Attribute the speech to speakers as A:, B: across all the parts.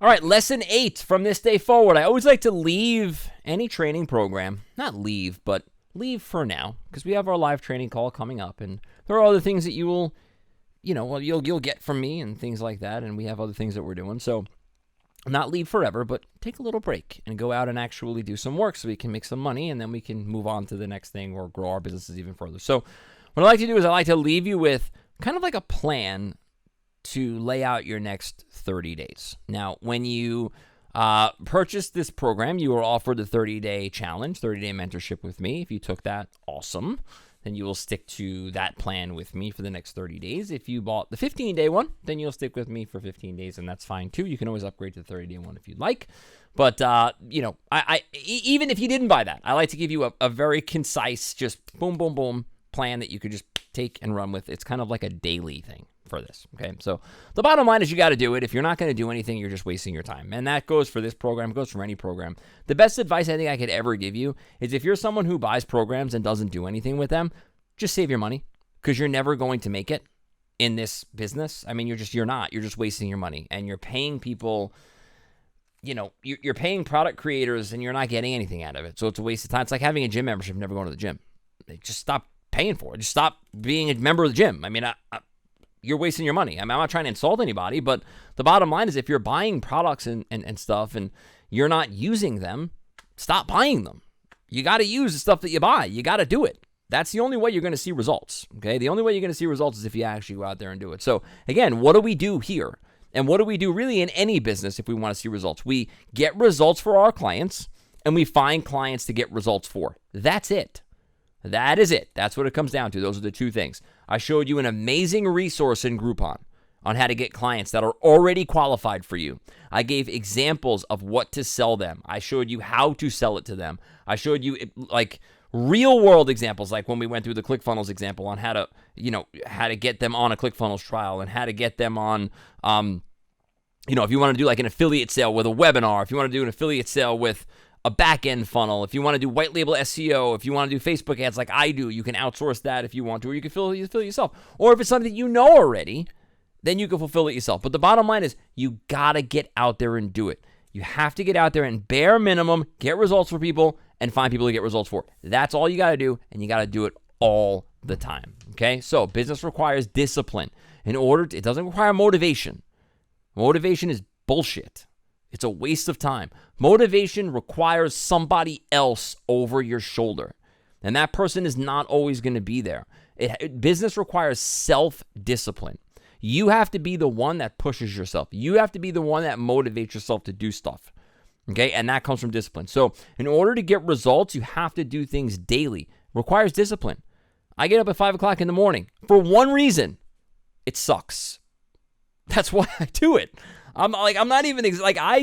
A: All right, lesson 8 from this day forward. I always like to leave any training program, not leave, but leave for now, because we have our live training call coming up, and there are other things that you will, you'll get from me and things like that, and we have other things that we're doing. So not leave forever, but take a little break and go out and actually do some work so we can make some money, and then we can move on to the next thing or grow our businesses even further. So what I like to do is I like to leave you with kind of like a plan to lay out your next 30 days. Now, when you purchase this program, you are offered the 30-day challenge, 30-day mentorship with me. If you took that, awesome. Then you will stick to that plan with me for the next 30 days. If you bought the 15-day one, then you'll stick with me for 15 days, and that's fine too. You can always upgrade to the 30-day one if you'd like. But, even if you didn't buy that, I like to give you a very concise, just boom, boom, boom plan that you could just take and run with. It's kind of like a daily thing for this, okay? So the bottom line is you got to do it. If you're not going to do anything, you're just wasting your time. And that goes for this program, it goes for any program. The best advice I think I could ever give you is if you're someone who buys programs and doesn't do anything with them, just save your money, because you're never going to make it in this business. I mean, you're just wasting your money, and you're paying people, you're paying product creators and you're not getting anything out of it. So it's a waste of time. It's like having a gym membership, never going to the gym. Just stop paying for it. Just stop being a member of the gym. I mean, you're wasting your money. I mean, I'm not trying to insult anybody, but the bottom line is if you're buying products and stuff and you're not using them, stop buying them. You got to use the stuff that you buy. You got to do it. That's the only way you're going to see results, okay? The only way you're going to see results is if you actually go out there and do it. So, again, what do we do here? And what do we do really in any business if we want to see results? We get results for our clients, and we find clients to get results for. That's it. That is it. That's what it comes down to. Those are the two things. I showed you an amazing resource in Groupon on how to get clients that are already qualified for you. I gave examples of what to sell them. I showed you how to sell it to them. I showed you real world examples, like when we went through the ClickFunnels example on how to get them on a ClickFunnels trial and how to get them on, if you want to do like an affiliate sale with a webinar, if you want to do an affiliate sale with a back-end funnel, if you want to do white label SEO, if you want to do Facebook ads like I do, you can outsource that if you want to, or you can fulfill it yourself. Or if it's something that you know already, then you can fulfill it yourself. But the bottom line is you got to get out there and do it. You have to get out there and bare minimum get results for people and find people to get results for. That's all you got to do, and you got to do it all the time, okay? So business requires discipline. It doesn't require motivation. Motivation is bullshit. It's a waste of time. Motivation requires somebody else over your shoulder, and that person is not always going to be there. Business requires self-discipline. You have to be the one that pushes yourself. You have to be the one that motivates yourself to do stuff, okay? And that comes from discipline. So in order to get results, you have to do things daily. It requires discipline. I get up at 5 o'clock in the morning for one reason. It sucks. That's why I do it. I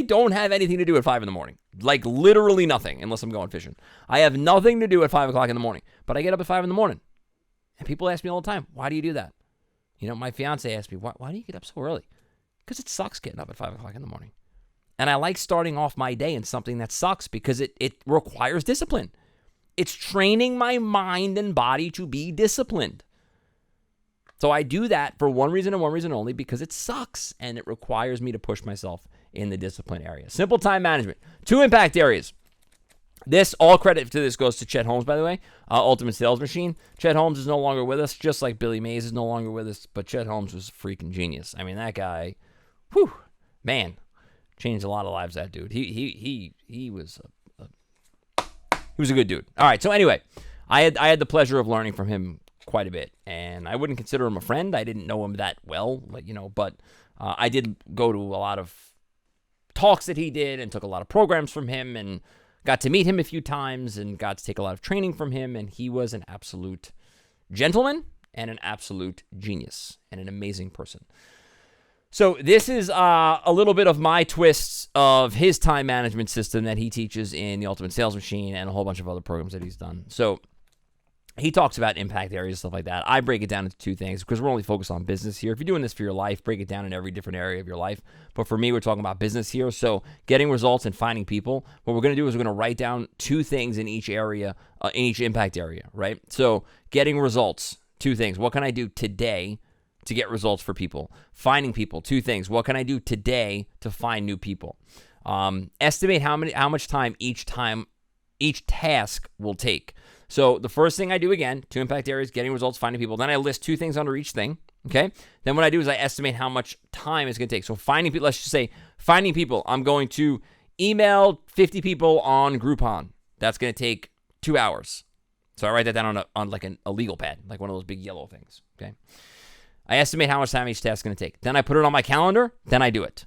A: don't have anything to do at 5 in the morning. Like literally nothing, unless I'm going fishing. I have nothing to do at 5 o'clock in the morning, but I get up at 5 in the morning. And people ask me all the time, why do you do that? My fiance asked me, why do you get up so early? Because it sucks getting up at 5 o'clock in the morning. And I like starting off my day in something that sucks because it requires discipline. It's training my mind and body to be disciplined. So I do that for one reason and one reason only, because it sucks and it requires me to push myself in the discipline area. Simple time management. 2 impact areas. All credit to this goes to Chet Holmes, by the way, Ultimate Sales Machine. Chet Holmes is no longer with us, just like Billy Mays is no longer with us, but Chet Holmes was a freaking genius. I mean, that guy, changed a lot of lives, that dude. He was a good dude. All right, so anyway, I had the pleasure of learning from him quite a bit, and I wouldn't consider him a friend. I didn't know him that well, but I did go to a lot of talks that he did and took a lot of programs from him and got to meet him a few times and got to take a lot of training from him, and he was an absolute gentleman and an absolute genius and an amazing person. So this is a little bit of my twists of his time management system that he teaches in the Ultimate Sales Machine and a whole bunch of other programs that he's done. So he talks about impact areas and stuff like that. I break it down into 2 things because we're only focused on business here. If you're doing this for your life, break it down in every different area of your life. But for me, we're talking about business here. So getting results and finding people. What we're going to do is we're going to write down 2 things in each area, in each impact area, right? So getting results, 2 things. What can I do today to get results for people. Finding people, 2 things. What can I do today to find new people? Estimate how much time each task will take. So the first thing I do, again, 2 impact areas, getting results, finding people. Then I list 2 things under each thing. Okay. Then what I do is I estimate how much time it's going to take. So finding people, let's just say finding people, I'm going to email 50 people on Groupon. That's going to take 2 hours. So I write that down on like a legal pad, like one of those big yellow things. Okay. I estimate how much time each task is going to take. Then I put it on my calendar. Then I do it.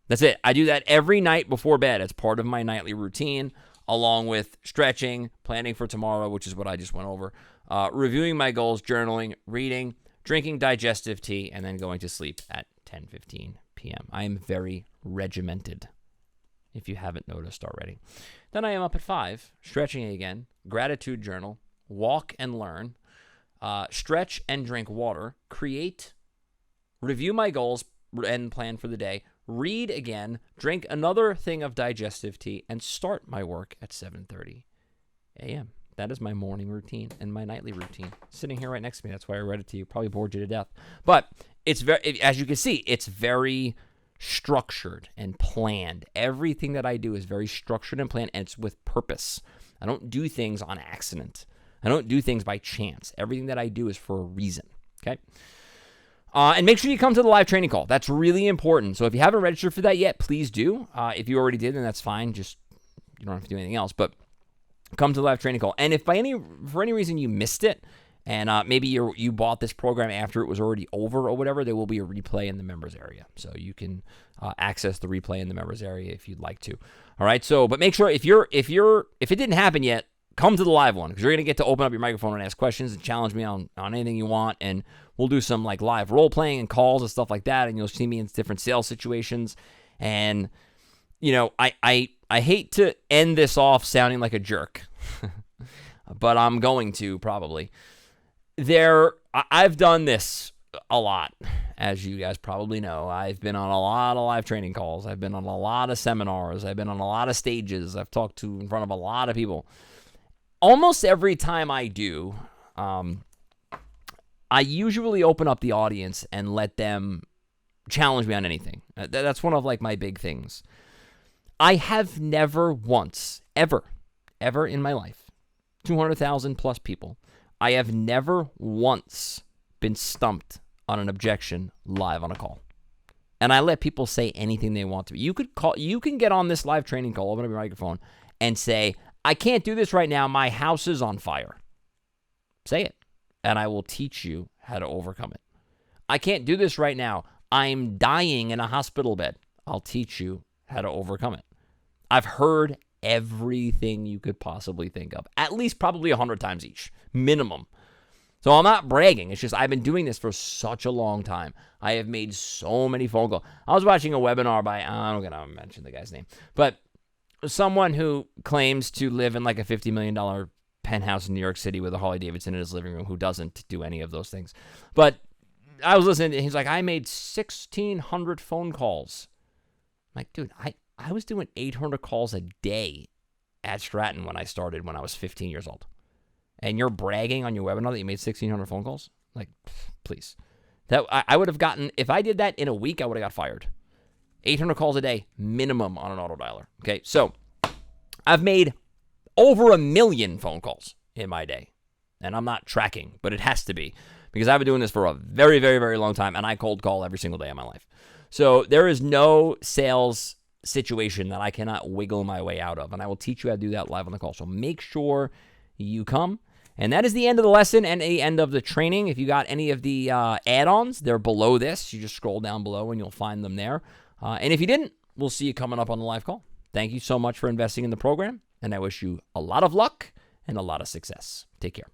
A: That's it. I do that every night before bed as part of my nightly routine, along with stretching, planning for tomorrow, which is what I just went over, reviewing my goals, journaling, reading, drinking digestive tea, and then going to sleep at 10:15 p.m. I am very regimented, if you haven't noticed already. Then I am up at 5, stretching again, gratitude journal, walk and learn, stretch and drink water, create, review my goals and plan for the day, read again, drink another thing of digestive tea, and start my work at 7:30 a.m. That is my morning routine and my nightly routine. Sitting here right next to me. That's why I read it to you. Probably bored you to death. But it's very, as you can see, it's very structured and planned. Everything that I do is very structured and planned, and it's with purpose. I don't do things on accident. I don't do things by chance. Everything that I do is for a reason. Okay? And make sure you come to the live training call. That's really important. So if you haven't registered for that yet, please do. If you already did, then that's fine. Just, you don't have to do anything else. But come to the live training call. And if for any reason you missed it, and maybe you bought this program after it was already over or whatever, there will be a replay in the members area. So you can access the replay in the members area if you'd like to. All right. So, but make sure if it didn't happen yet, come to the live one, because you're going to get to open up your microphone and ask questions and challenge me on anything you want. And we'll do some like live role playing and calls and stuff like that. And you'll see me in different sales situations. And, you know, I hate to end this off sounding like a jerk, but I'm going to probably. I've done this a lot, as you guys probably know. I've been on a lot of live training calls. I've been on a lot of seminars. I've been on a lot of stages. I've talked to in front of a lot of people. Almost every time I do, I usually open up the audience and let them challenge me on anything. That's one of like my big things. I have never once, ever in my life, 200,000 plus people, I have never once been stumped on an objection live on a call. And I let people say anything they want to. You can get on this live training call, open up your microphone, and say, I can't do this right now. My house is on fire. Say it, and I will teach you how to overcome it. I can't do this right now. I'm dying in a hospital bed. I'll teach you how to overcome it. I've heard everything you could possibly think of, at least probably 100 times each, minimum. So I'm not bragging. It's just I've been doing this for such a long time. I have made so many phone calls. I was watching a webinar by, I'm going to mention the guy's name, but someone who claims to live in like a $50 million penthouse in New York City with a Harley Davidson in his living room, who doesn't do any of those things. But I was listening to, he's like, I made 1,600 phone calls. I'm like, dude, I was doing 800 calls a day at Stratton when I started when I was 15 years old. And you're bragging on your webinar that you made 1,600 phone calls? Like, please. That I would have gotten, if I did that in a week, I would have got fired. 800 calls a day, minimum on an auto dialer. Okay, so I've made over 1 million phone calls in my day. And I'm not tracking, but it has to be, because I've been doing this for a very, very, very long time, and I cold call every single day of my life. So there is no sales situation that I cannot wiggle my way out of, and I will teach you how to do that live on the call. So make sure you come. And that is the end of the lesson and the end of the training. If you got any of the add-ons, they're below this. You just scroll down below and you'll find them there. And if you didn't, we'll see you coming up on the live call. Thank you so much for investing in the program, and I wish you a lot of luck and a lot of success. Take care.